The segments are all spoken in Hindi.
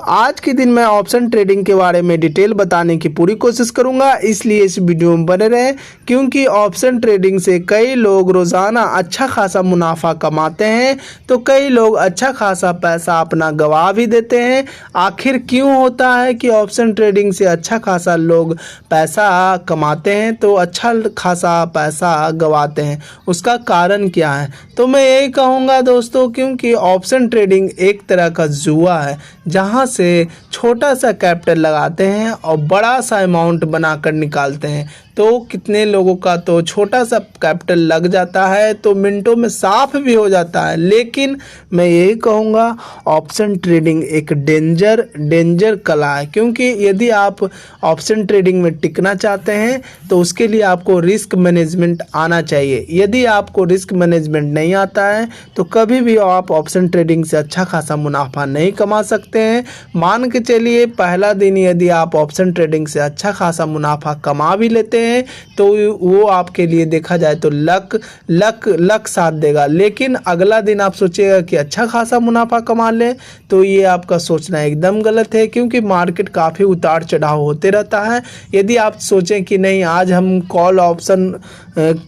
आज के दिन मैं ऑप्शन ट्रेडिंग के बारे में डिटेल बताने की पूरी कोशिश करूंगा, इसलिए इस वीडियो में बने रहें क्योंकि ऑप्शन ट्रेडिंग से कई लोग रोज़ाना अच्छा खासा मुनाफा कमाते हैं तो कई लोग अच्छा खासा पैसा अपना गंवा भी देते हैं। आखिर क्यों होता है कि ऑप्शन ट्रेडिंग से अच्छा खासा लोग पैसा कमाते हैं तो अच्छा खासा पैसा गंवाते हैं, उसका कारण क्या है? तो मैं यही कहूँगा दोस्तों, क्योंकि ऑप्शन ट्रेडिंग एक तरह का जुआ है जहाँ से छोटा सा कैपिटल लगाते हैं और बड़ा सा अमाउंट बनाकर निकालते हैं। तो कितने लोगों का तो छोटा सा कैपिटल लग जाता है तो मिनटों में साफ भी हो जाता है। लेकिन मैं यही कहूँगा ऑप्शन ट्रेडिंग एक डेंजर कला है, क्योंकि यदि आप ऑप्शन ट्रेडिंग में टिकना चाहते हैं तो उसके लिए आपको रिस्क मैनेजमेंट आना चाहिए। यदि आपको रिस्क मैनेजमेंट नहीं आता है तो कभी भी आप ऑप्शन ट्रेडिंग से अच्छा खासा मुनाफा नहीं कमा सकते हैं। मान के चलिए पहला दिन यदि आप ऑप्शन ट्रेडिंग से अच्छा खासा मुनाफा कमा भी लेते हैं तो वो आपके लिए देखा जाए तो लक साथ देगा। लेकिन अगला दिन आप सोचिएगा कि अच्छा खासा मुनाफा कमा लें तो ये आपका सोचना एकदम गलत है, क्योंकि मार्केट काफ़ी उतार चढ़ाव होते रहता है। यदि आप सोचें कि नहीं आज हम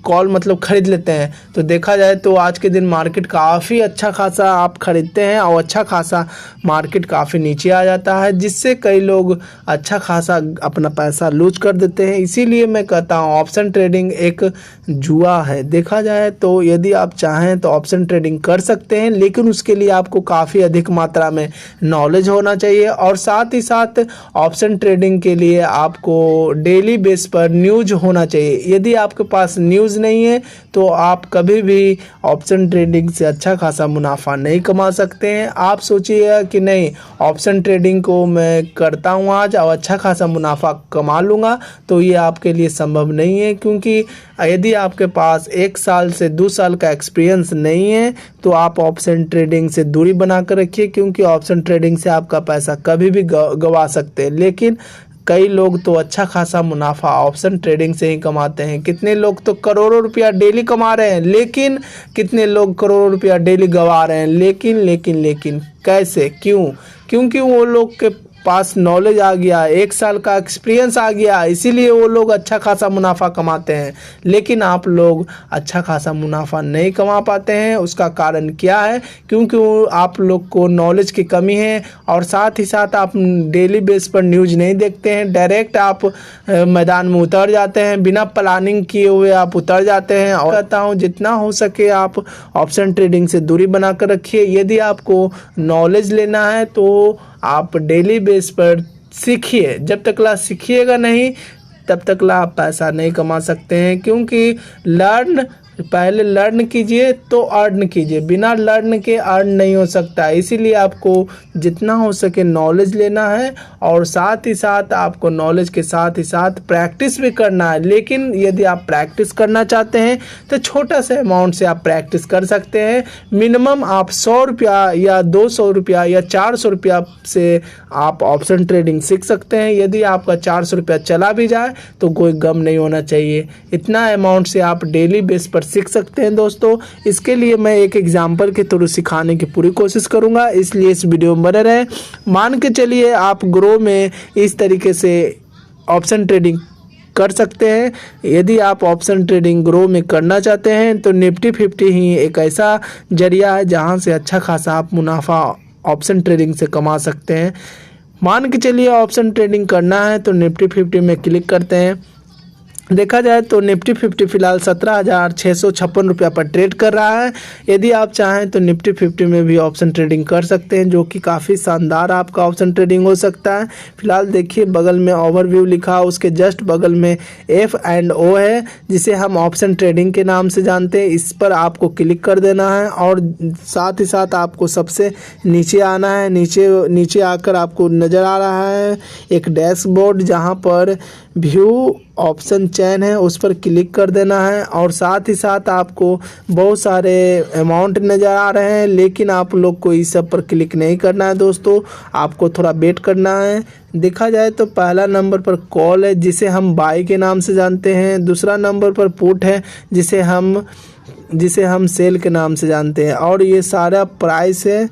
कॉल मतलब खरीद लेते हैं तो देखा जाए तो आज के दिन मार्केट काफ़ी अच्छा खासा आप खरीदते हैं और अच्छा खासा मार्केट काफ़ी नीचे आ जाता है, जिससे कई लोग अच्छा खासा अपना पैसा लूज कर देते हैं। इसीलिए मैं कहता हूँ ऑप्शन ट्रेडिंग एक जुआ है। देखा जाए तो यदि आप चाहें तो ऑप्शन ट्रेडिंग कर सकते हैं, लेकिन उसके लिए आपको काफ़ी अधिक मात्रा में नॉलेज होना चाहिए और साथ ही साथ ऑप्शन ट्रेडिंग के लिए आपको डेली बेस पर न्यूज़ होना चाहिए। यदि आपके पास न्यूज़ नहीं है तो आप कभी भी ऑप्शन ट्रेडिंग से अच्छा खासा मुनाफा नहीं कमा सकते हैं। आप सोचिएगा कि नहीं ऑप्शन ट्रेडिंग को मैं करता हूँ आज और अच्छा खासा मुनाफा कमा लूँगा, तो ये आपके लिए संभव नहीं है। क्योंकि यदि आपके पास 1 साल से 2 साल का एक्सपीरियंस नहीं है तो आप ऑप्शन ट्रेडिंग से दूरी बना कर रखिए, क्योंकि ऑप्शन ट्रेडिंग से आपका पैसा कभी भी गंवा सकते हैं। लेकिन कई लोग तो अच्छा खासा मुनाफा ऑप्शन ट्रेडिंग से ही कमाते हैं। कितने लोग तो करोड़ों रुपया डेली कमा रहे हैं, लेकिन कितने लोग करोड़ों रुपया डेली गंवा रहे हैं। लेकिन कैसे, क्यों? क्योंकि वो लोग के पास नॉलेज आ गया, 1 साल का एक्सपीरियंस आ गया, इसीलिए वो लोग अच्छा खासा मुनाफा कमाते हैं। लेकिन आप लोग अच्छा खासा मुनाफा नहीं कमा पाते हैं। उसका कारण क्या है? क्योंकि आप लोग को नॉलेज की कमी है और साथ ही साथ आप डेली बेस पर न्यूज़ नहीं देखते हैं। डायरेक्ट आप मैदान में उतर जाते हैं, बिना प्लानिंग किए हुए आप उतर जाते हैं। और कहता हूँ जितना हो सके आप ऑप्शन ट्रेडिंग से दूरी बना कर रखिए। यदि आपको नॉलेज लेना है तो आप डेली बेस पर सीखिए। जब तक ला सीखिएगा नहीं तब तक ला आप पैसा नहीं कमा सकते हैं, क्योंकि पहले लर्न कीजिए तो अर्न कीजिए। बिना लर्न के अर्न नहीं हो सकता। इसीलिए आपको जितना हो सके नॉलेज लेना है और साथ ही साथ आपको नॉलेज के साथ ही साथ प्रैक्टिस भी करना है। लेकिन यदि आप प्रैक्टिस करना चाहते हैं तो छोटा सा अमाउंट से आप प्रैक्टिस कर सकते हैं। मिनिमम आप 100 रुपया या 200 रुपया या 400 रुपया से आप ऑप्शन ट्रेडिंग सीख सकते हैं। यदि आपका 400 रुपया चला भी जाए तो कोई गम नहीं होना चाहिए। इतना अमाउंट से आप डेली बेस पर सीख सकते हैं दोस्तों। इसके लिए मैं एक एग्जांपल के थ्रू सिखाने की पूरी कोशिश करूंगा, इसलिए इस वीडियो में बने रहें। मान के चलिए आप ग्रो में इस तरीके से ऑप्शन ट्रेडिंग कर सकते हैं। यदि आप ऑप्शन ट्रेडिंग ग्रो में करना चाहते हैं तो निफ्टी 50 ही एक ऐसा जरिया है जहां से अच्छा खासा आप मुनाफा ऑप्शन ट्रेडिंग से कमा सकते हैं। मान के चलिए ऑप्शन ट्रेडिंग करना है तो निफ्टी 50 में क्लिक करते हैं। देखा जाए तो निफ्टी 50 फिलहाल 17,656 रुपया पर ट्रेड कर रहा है। यदि आप चाहें तो निफ्टी 50 में भी ऑप्शन ट्रेडिंग कर सकते हैं, जो कि काफ़ी शानदार आपका ऑप्शन ट्रेडिंग हो सकता है। फिलहाल देखिए बगल में ओवरव्यू लिखा, उसके जस्ट बगल में F&O है जिसे हम ऑप्शन ट्रेडिंग के नाम से जानते हैं। इस पर आपको क्लिक कर देना है और साथ ही साथ आपको सबसे नीचे आना है। नीचे आकर आपको नज़र आ रहा है एक डैशबोर्ड जहाँ पर व्यू ऑप्शन चैन है, उस पर क्लिक कर देना है और साथ ही साथ आपको बहुत सारे अमाउंट नज़र आ रहे हैं। लेकिन आप लोग को इस सब पर क्लिक नहीं करना है दोस्तों, आपको थोड़ा वेट करना है। देखा जाए तो पहला नंबर पर कॉल है जिसे हम बाई के नाम से जानते हैं। दूसरा नंबर पर पुट है जिसे हम सेल के नाम से जानते हैं और ये सारा प्राइस है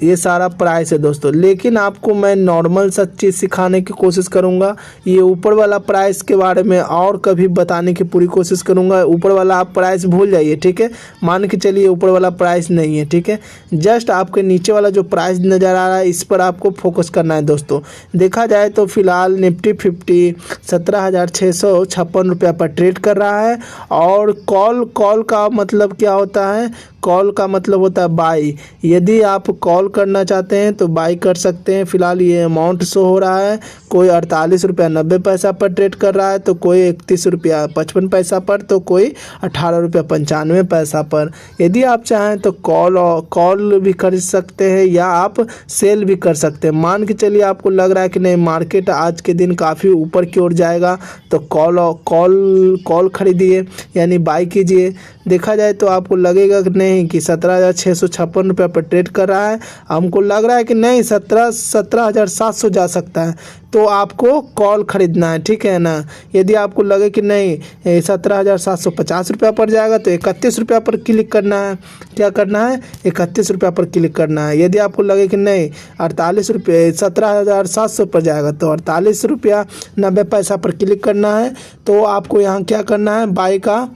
ये सारा प्राइस है दोस्तों। लेकिन आपको मैं नॉर्मल सा चीज़ सिखाने की कोशिश करूँगा। ये ऊपर वाला प्राइस के बारे में और कभी बताने की पूरी कोशिश करूँगा। ऊपर वाला आप प्राइस भूल जाइए, ठीक है। मान के चलिए ऊपर वाला प्राइस नहीं है, ठीक है। जस्ट आपके नीचे वाला जो प्राइस नज़र आ रहा है इस पर आपको फोकस करना है दोस्तों। देखा जाए तो फिलहाल निफ्टी 50 17,656 रुपया पर ट्रेड कर रहा है। और कॉल का मतलब क्या होता है? कॉल का मतलब होता है बाई। यदि आप कॉल करना चाहते हैं तो बाई कर सकते हैं। फिलहाल ये अमाउंट शो हो रहा है, कोई 48 रुपया 90 पैसा पर ट्रेड कर रहा है, तो कोई 31 रुपया 55 पैसा पर, तो कोई 18 रुपया 95 पैसा पर। यदि आप चाहें तो कॉल भी कर सकते हैं या आप सेल भी कर सकते हैं। मान के चलिए आपको लग रहा है कि नहीं मार्केट आज के दिन काफ़ी ऊपर की ओर जाएगा, तो कॉल खरीदिए यानी बाई कीजिए। देखा जाए तो आपको लगेगा कि नहीं कि 17,656 रुपये पर ट्रेड कर रहा है, हमको लग रहा है कि नहीं 17,700 जा सकता है, तो आपको कॉल खरीदना है, ठीक है ना। यदि आपको लगे कि नहीं 17,750 रुपया पर जाएगा तो 31 रुपया पर क्लिक करना है। क्या करना है? 31 रुपया पर क्लिक करना है। यदि आपको लगे कि नहीं 48 रुपये 17,700 पर जाएगा तो 48 रुपया 90 पैसा पर क्लिक करना है। तो आपको यहाँ क्या करना है? बाई का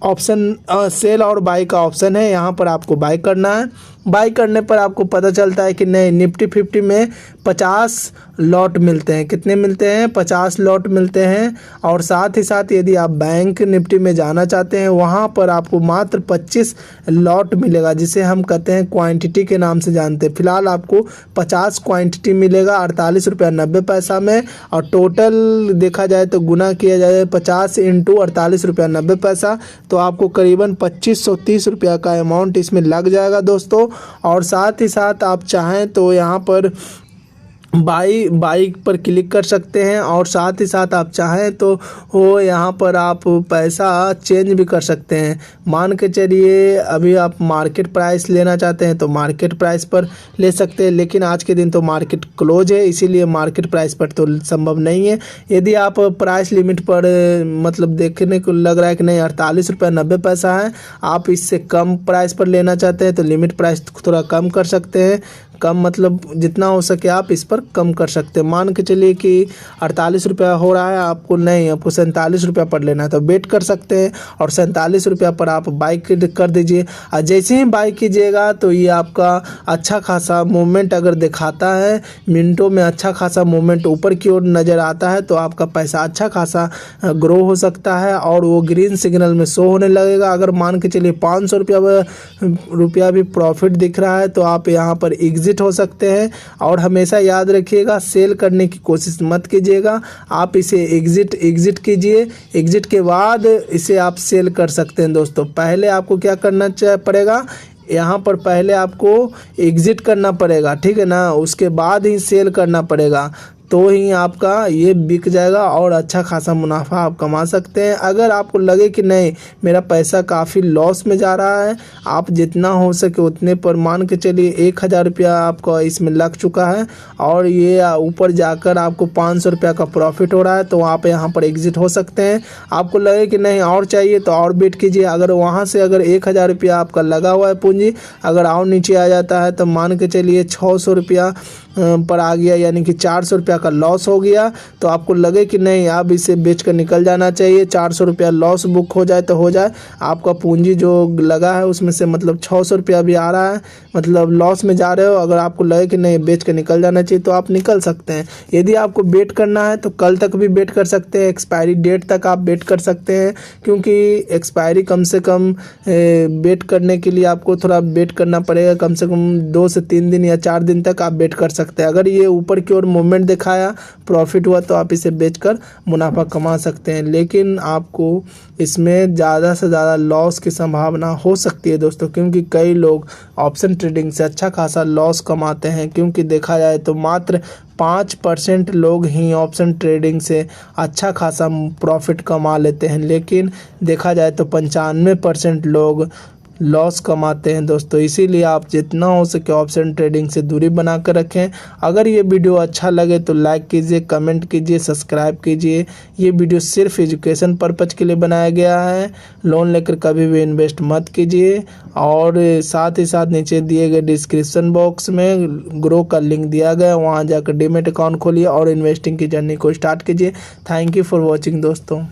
ऑप्शन, सेल और बाई का ऑप्शन है, यहाँ पर आपको बाई करना है। बाई करने पर आपको पता चलता है कि नहीं निफ्टी 50 में 50 लॉट मिलते हैं। कितने मिलते हैं? 50 लॉट मिलते हैं। और साथ ही साथ यदि आप बैंक निफ्टी में जाना चाहते हैं वहाँ पर आपको मात्र 25 लॉट मिलेगा, जिसे हम कहते हैं क्वांटिटी के नाम से जानते हैं। फिलहाल आपको 50 क्वांटिटी मिलेगा 48 रुपया 90 पैसा में। और टोटल देखा जाए तो गुना किया जाए 50 इंटू 48 रुपया 90 पैसा, तो आपको करीबन 2530 रुपया का अमाउंट इसमें लग जाएगा दोस्तों। और साथ ही साथ आप चाहें तो यहाँ पर बाई पर क्लिक कर सकते हैं। और साथ ही साथ आप चाहें तो वो यहाँ पर आप पैसा चेंज भी कर सकते हैं। मान के चलिए अभी आप मार्केट प्राइस लेना चाहते हैं तो मार्केट प्राइस पर ले सकते हैं, लेकिन आज के दिन तो मार्केट क्लोज है, इसीलिए मार्केट प्राइस पर तो संभव नहीं है। यदि आप प्राइस लिमिट पर मतलब देखने को लग रहा है कि नहीं 48 रुपया 90 पैसा है, आप इससे कम प्राइस पर लेना चाहते हैं तो लिमिट प्राइस थोड़ा कम कर सकते हैं। कम मतलब जितना हो सके आप इस पर कम कर सकते हैं। मान के चलिए कि 48 रुपया हो रहा है, आपको 47 रुपया पर लेना है तो वेट कर सकते हैं और 47 रुपया पर आप बाई कर दीजिए। और जैसे ही बाई कीजिएगा तो ये आपका अच्छा खासा मूवमेंट अगर दिखाता है, मिनटों में अच्छा खासा मूवमेंट ऊपर की ओर नज़र आता है, तो आपका पैसा अच्छा खासा ग्रो हो सकता है और वो ग्रीन सिग्नल में शो होने लगेगा। अगर मान के चलिए 500 रुपया भी प्रॉफिट दिख रहा है तो आप यहाँ पर एग्जिट हो सकते हैं। और हमेशा याद रखिएगा सेल करने की कोशिश मत कीजिएगा, आप इसे एग्जिट कीजिए। एग्जिट के बाद इसे आप सेल कर सकते हैं दोस्तों। पहले आपको क्या करना पड़ेगा, यहाँ पर पहले आपको एग्जिट करना पड़ेगा, ठीक है ना, उसके बाद ही सेल करना पड़ेगा, तो ही आपका ये बिक जाएगा और अच्छा खासा मुनाफा आप कमा सकते हैं। अगर आपको लगे कि नहीं मेरा पैसा काफ़ी लॉस में जा रहा है, आप जितना हो सके उतने पर मान के चलिए 1000 रुपया आपका इसमें लग चुका है और ये ऊपर जाकर आपको 500 रुपया का प्रॉफिट हो रहा है, तो आप यहाँ पर एग्जिट हो सकते हैं। आपको लगे कि नहीं और चाहिए तो और बेट कीजिए। अगर वहाँ से अगर 1000 रुपया आपका लगा हुआ है पूंजी, अगर और नीचे आ जाता है तो मान के चलिए 600 रुपया पर आ गया, यानी कि 400 रुपया का लॉस हो गया, तो आपको लगे कि नहीं अब इसे बेच कर निकल जाना चाहिए। 400 रुपया लॉस बुक हो जाए तो हो जाए, आपका पूंजी जो लगा है उसमें से मतलब 600 रुपया भी आ रहा है, मतलब लॉस में जा रहे हो। अगर आपको लगे कि नहीं बेच कर निकल जाना चाहिए तो आप निकल सकते हैं। यदि आपको बेट करना है तो कल तक भी बेट कर सकते हैं, एक्सपायरी डेट तक आप बेट कर सकते हैं, क्योंकि एक्सपायरी कम से कम बेट करने के लिए आपको थोड़ा बेट करना पड़ेगा, कम से कम 2 से 3 दिन या 4 दिन तक आप बेट कर सकते हैं। अगर ये ऊपर की ओर मूवमेंट दिखाया, प्रॉफिट हुआ, तो आप इसे बेचकर मुनाफा कमा सकते हैं। लेकिन आपको इसमें ज़्यादा से ज़्यादा लॉस की संभावना हो सकती है दोस्तों, क्योंकि कई लोग ऑप्शन ट्रेडिंग से अच्छा खासा लॉस कमाते हैं। क्योंकि देखा जाए तो मात्र 5% लोग ही ऑप्शन ट्रेडिंग से अच्छा खासा प्रॉफिट कमा लेते हैं, लेकिन देखा जाए तो 95% लोग लॉस कमाते हैं दोस्तों। इसीलिए आप जितना हो सके ऑप्शन ट्रेडिंग से दूरी बना कर रखें। अगर ये वीडियो अच्छा लगे तो लाइक कीजिए, कमेंट कीजिए, सब्सक्राइब कीजिए। ये वीडियो सिर्फ एजुकेशन पर्पज़ के लिए बनाया गया है। लोन लेकर कभी भी इन्वेस्ट मत कीजिए। और साथ ही साथ नीचे दिए गए डिस्क्रिप्शन बॉक्स में ग्रो का लिंक दिया गया, वहाँ जाकर डीमैट अकाउंट खोलिए और इन्वेस्टिंग की जर्नी को स्टार्ट कीजिए। थैंक यू फॉर वॉचिंग दोस्तों।